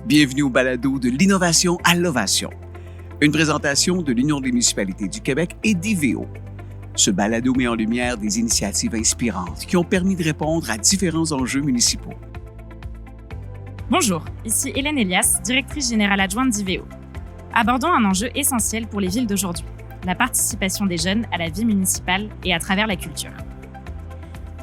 Bienvenue au balado de l'innovation à l'ovation. Une présentation de l'Union des municipalités du Québec et d'IVEO. Ce balado met en lumière des initiatives inspirantes qui ont permis de répondre à différents enjeux municipaux. Bonjour, ici Hélène Elias, directrice générale adjointe d'IVEO. Abordons un enjeu essentiel pour les villes d'aujourd'hui, la participation des jeunes à la vie municipale et à travers la culture.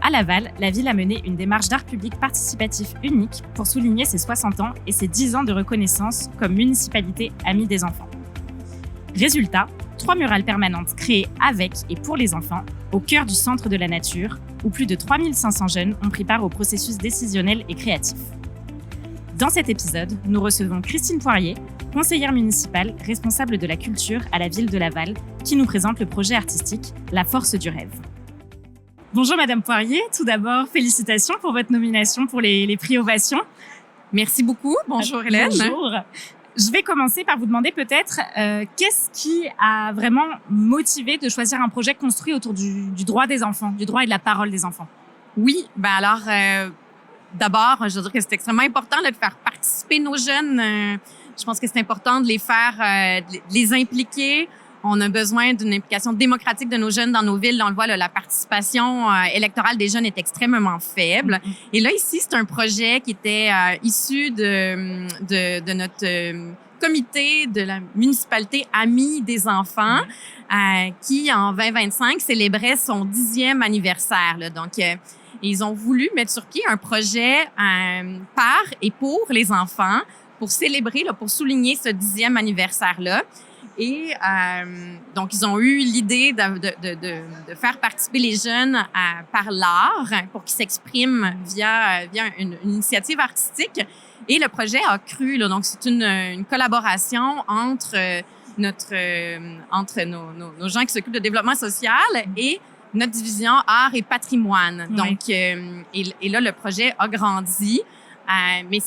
À Laval, la ville a mené une démarche d'art public participatif unique pour souligner ses 60 ans et ses 10 ans de reconnaissance comme municipalité amie des enfants. Résultat, 3 murales permanentes créées avec et pour les enfants, au cœur du centre de la nature, où plus de 3500 jeunes ont pris part au processus décisionnel et créatif. Dans cet épisode, nous recevons Christine Poirier, conseillère municipale responsable de la culture à la ville de Laval, qui nous présente le projet artistique La Force du rêve. Bonjour Madame Poirier, tout d'abord félicitations pour votre nomination pour les prix Ovation. Merci beaucoup, bonjour Hélène. Bonjour. Je vais commencer par vous demander peut-être qu'est-ce qui a vraiment motivé de choisir un projet construit autour du droit des enfants, du droit et de la parole des enfants. Oui, d'abord, je veux dire que c'est extrêmement important de faire participer nos jeunes. Je pense que c'est important de les faire, de les impliquer. On a besoin d'une implication démocratique de nos jeunes dans nos villes. On le voit, là, la participation électorale des jeunes est extrêmement faible. Et là, ici, c'est un projet qui était issu de notre comité de la municipalité Amis des enfants, qui, en 2025, célébrait son 10e anniversaire. Là. Donc, ils ont voulu mettre sur pied un projet par et pour les enfants pour célébrer, là, pour souligner ce 10e anniversaire-là. Et donc, ils ont eu l'idée de faire participer les jeunes par l'art pour qu'ils s'expriment via une initiative artistique. Et le projet a cru. Là, donc, c'est une collaboration entre nos gens qui s'occupent de développement social et notre division art et patrimoine. Oui. Donc, et là, le projet a grandi. Mais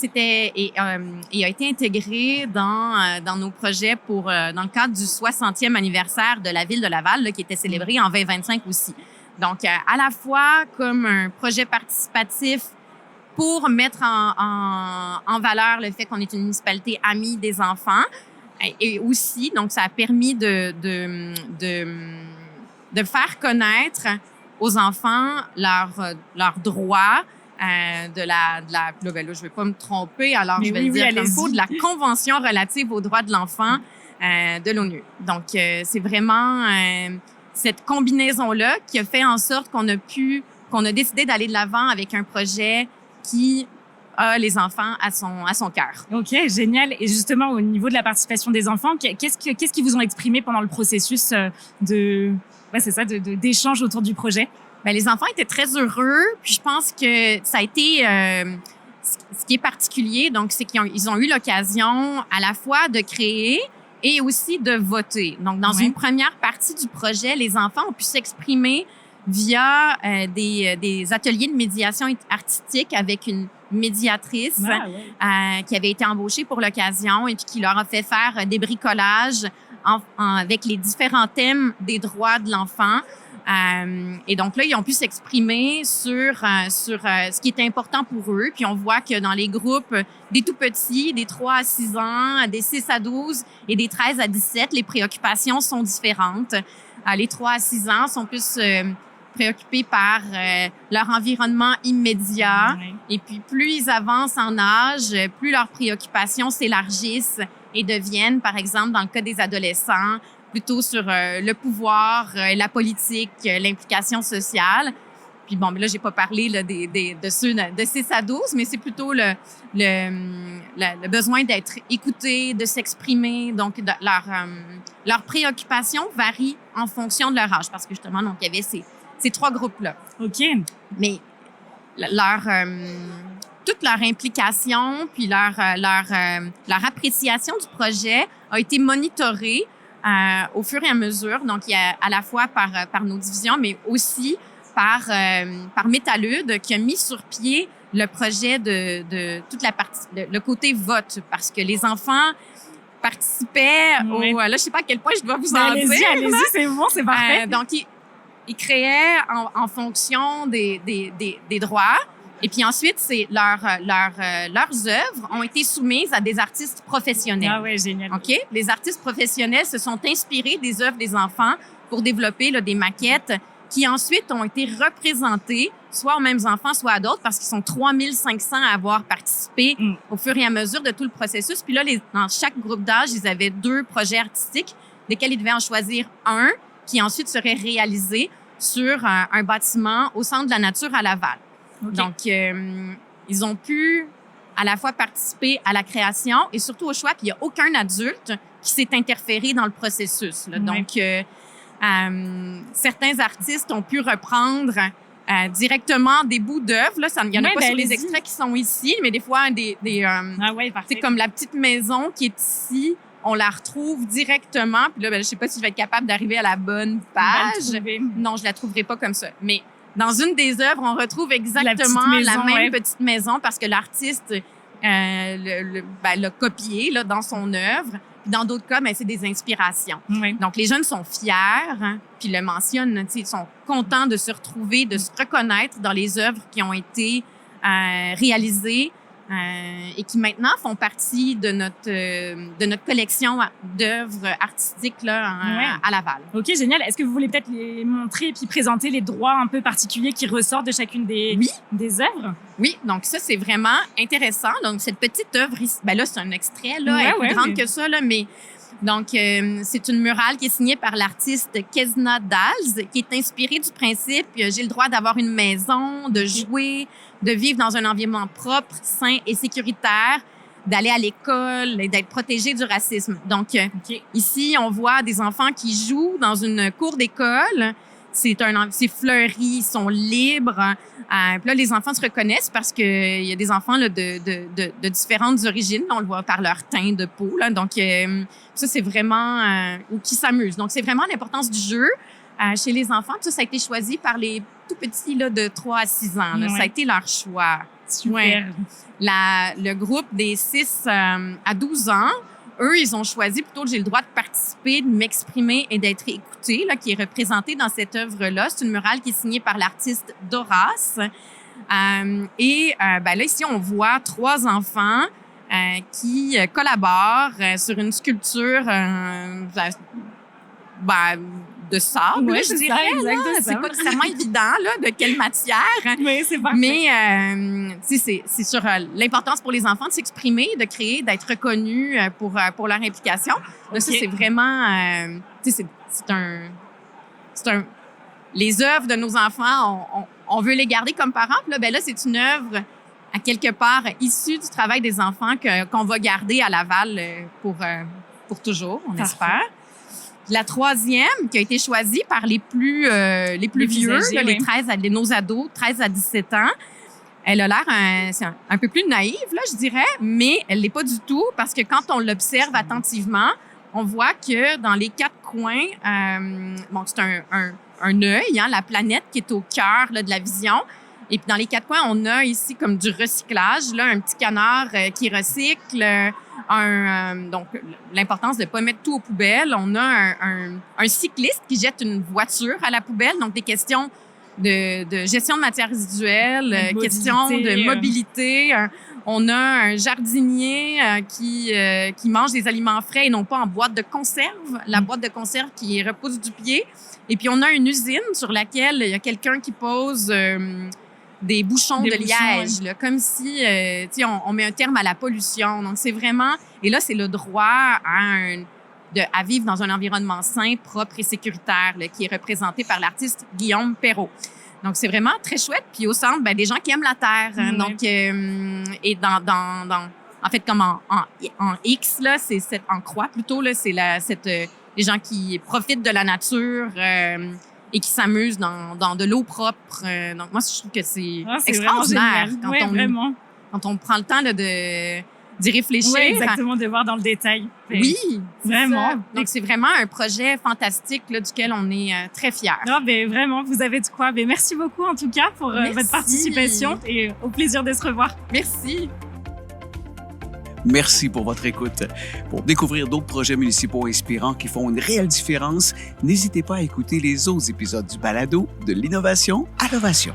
a été intégré dans nos projets dans le cadre du 60e anniversaire de la ville de Laval, là, qui était célébré en 2025 aussi. Donc, à la fois comme un projet participatif pour mettre en valeur le fait qu'on est une municipalité amie des enfants, et aussi, donc, ça a permis de faire connaître aux enfants leurs droits. Là, je vais pas me tromper, alors mais je vais le dire comme faut, de la Convention relative aux droits de l'enfant de l'ONU. Donc, c'est vraiment cette combinaison-là qui a fait en sorte qu'on a décidé d'aller de l'avant avec un projet qui a les enfants à son cœur. OK, génial. Et justement, au niveau de la participation des enfants, qu'est-ce qu'ils vous ont exprimé pendant le processus d'échange autour du projet? Ben, les enfants étaient très heureux, puis je pense que ça a été ce qui est particulier, donc c'est qu'ils ont eu l'occasion à la fois de créer et aussi de voter. Donc dans une première partie du projet, les enfants ont pu s'exprimer via des ateliers de médiation artistique avec une médiatrice qui avait été embauchée pour l'occasion et puis qui leur a fait faire des bricolages avec les différents thèmes des droits de l'enfant. Et donc là, ils ont pu s'exprimer sur ce qui est important pour eux. Puis on voit que dans les groupes des tout petits, des 3 à 6 ans, des 6 à 12 et des 13 à 17, les préoccupations sont différentes. Les 3 à 6 ans sont plus préoccupés par leur environnement immédiat. Et puis plus ils avancent en âge, plus leurs préoccupations s'élargissent et deviennent, par exemple, dans le cas des adolescents, plutôt sur le pouvoir, la politique, l'implication sociale. Puis bon, mais là, j'ai pas parlé là, de ceux de 6 à 12, mais c'est plutôt le besoin d'être écouté, de s'exprimer. Donc, leurs préoccupations varient en fonction de leur âge, parce que justement, donc, il y avait ces 3 groupes-là. OK. Mais toute leur implication, puis leur appréciation du projet a été monitorée au fur et à mesure. Donc, il y a à la fois par nos divisions, mais aussi par Métalude, qui a mis sur pied le projet de toute la partie, le côté vote, parce que les enfants participaient là, je sais pas à quel point je dois vous en dire. Allez-y, c'est bon, c'est parfait. Donc, ils créaient en fonction des droits. Et puis ensuite, leurs œuvres ont été soumises à des artistes professionnels. Ah ouais, génial. OK? Les artistes professionnels se sont inspirés des œuvres des enfants pour développer là, des maquettes qui ensuite ont été représentées soit aux mêmes enfants, soit à d'autres, parce qu'ils sont 3500 à avoir participé au fur et à mesure de tout le processus. Puis là, dans chaque groupe d'âge, ils avaient 2 projets artistiques, desquels ils devaient en choisir un qui ensuite serait réalisé sur un bâtiment au centre de la nature à Laval. Okay. Donc, ils ont pu à la fois participer à la création et surtout au choix. Puis il n'y a aucun adulte qui s'est interféré dans le processus. Là. Donc, certains artistes ont pu reprendre directement des bouts d'œuvres. Il n'y en a pas sur les extraits qui sont ici, mais des fois, c'est comme la petite maison qui est ici. On la retrouve directement. Puis là, je ne sais pas si je vais être capable d'arriver à la bonne page. Non, je la trouverai pas comme ça. Mais dans une des œuvres, on retrouve exactement la même petite maison parce que l'artiste l'a copié là, dans son œuvre. Puis dans d'autres cas, c'est des inspirations. Oui. Donc, les jeunes sont fiers, puis le mentionnent, ils sont contents de se retrouver, de se reconnaître dans les œuvres qui ont été réalisées et qui maintenant font partie de notre collection d'œuvres artistiques là, à Laval. OK, génial. Est-ce que vous voulez peut-être les montrer et puis présenter les droits un peu particuliers qui ressortent de chacune des œuvres? Oui, donc ça, c'est vraiment intéressant. Donc, cette petite œuvre ici, là, c'est un extrait, là, elle est plus grande que ça, là, mais donc, c'est une murale qui est signée par l'artiste Kesna Dals, qui est inspirée du principe « J'ai le droit d'avoir une maison, de jouer, de vivre dans un environnement propre, sain et sécuritaire, d'aller à l'école et d'être protégé du racisme. » Donc, ici, on voit des enfants qui jouent dans une cour d'école. C'est fleuri, ils sont libres. Puis là, les enfants se reconnaissent parce que il y a des enfants là, de différentes origines. On le voit par leur teint de peau. Là. Donc, ça, c'est vraiment... ou qui s'amusent. Donc, c'est vraiment l'importance du jeu chez les enfants. Tout ça a été choisi par les tout petits là, de 3 à 6 ans. Là. Ça a été leur choix. Super. Le groupe des 6 à 12 ans, eux, ils ont choisi plutôt que j'ai le droit de participer, de m'exprimer et d'être écouté, là, qui est représenté dans cette œuvre-là. C'est une murale qui est signée par l'artiste Doras. Là, ici, on voit 3 enfants qui collaborent sur une sculpture de sable, je dirais. C'est pas nécessairement évident là, de quelle matière. Oui, c'est parfait. Mais c'est sur l'importance pour les enfants de s'exprimer, de créer, d'être reconnus pour leur implication. Là, ça, c'est vraiment... les œuvres de nos enfants, on veut les garder comme parents. Puis là, c'est une œuvre, à quelque part, issue du travail des enfants qu'on va garder à Laval pour toujours, on espère. La 3e, qui a été choisie par les plus vieux, là, nos ados, 13 à 17 ans, elle a l'air un peu plus naïve, là, je dirais, mais elle l'est pas du tout parce que quand on l'observe attentivement, on voit que dans les 4 coins, c'est un œil, la planète qui est au cœur là, de la vision. Et puis dans les 4 coins, on a ici comme du recyclage, là, un petit canard qui recycle, donc l'importance de pas mettre tout aux poubelles. On a un cycliste qui jette une voiture à la poubelle, donc des questions de gestion de matières résiduelles, questions de mobilité. On a un jardinier qui mange des aliments frais et non pas en boîte de conserve, la boîte de conserve qui repousse du pied. Et puis on a une usine sur laquelle il y a quelqu'un qui pose des bouchons de liège, là, comme si on met un terme à la pollution. Donc, c'est vraiment... Et là, c'est le droit à vivre dans un environnement sain, propre et sécuritaire, là, qui est représenté par l'artiste Guillaume Perrault. Donc, c'est vraiment très chouette. Puis au centre, des gens qui aiment la terre. Hein, donc, et en fait, comme en X, là, c'est en croix plutôt, là, c'est les gens qui profitent de la nature et qui s'amusent dans de l'eau propre. Donc, moi, je trouve que c'est extraordinaire quand on prend le temps là, d'y réfléchir. Oui, exactement, de voir dans le détail. Oui, vraiment. Ça. Donc, c'est vraiment un projet fantastique là, duquel on est très fiers. Non, vraiment, vous avez de quoi. Merci beaucoup, en tout cas, pour votre participation et au plaisir de se revoir. Merci. Merci pour votre écoute. Pour découvrir d'autres projets municipaux inspirants qui font une réelle différence, n'hésitez pas à écouter les autres épisodes du balado de l'innovation à l'ovation.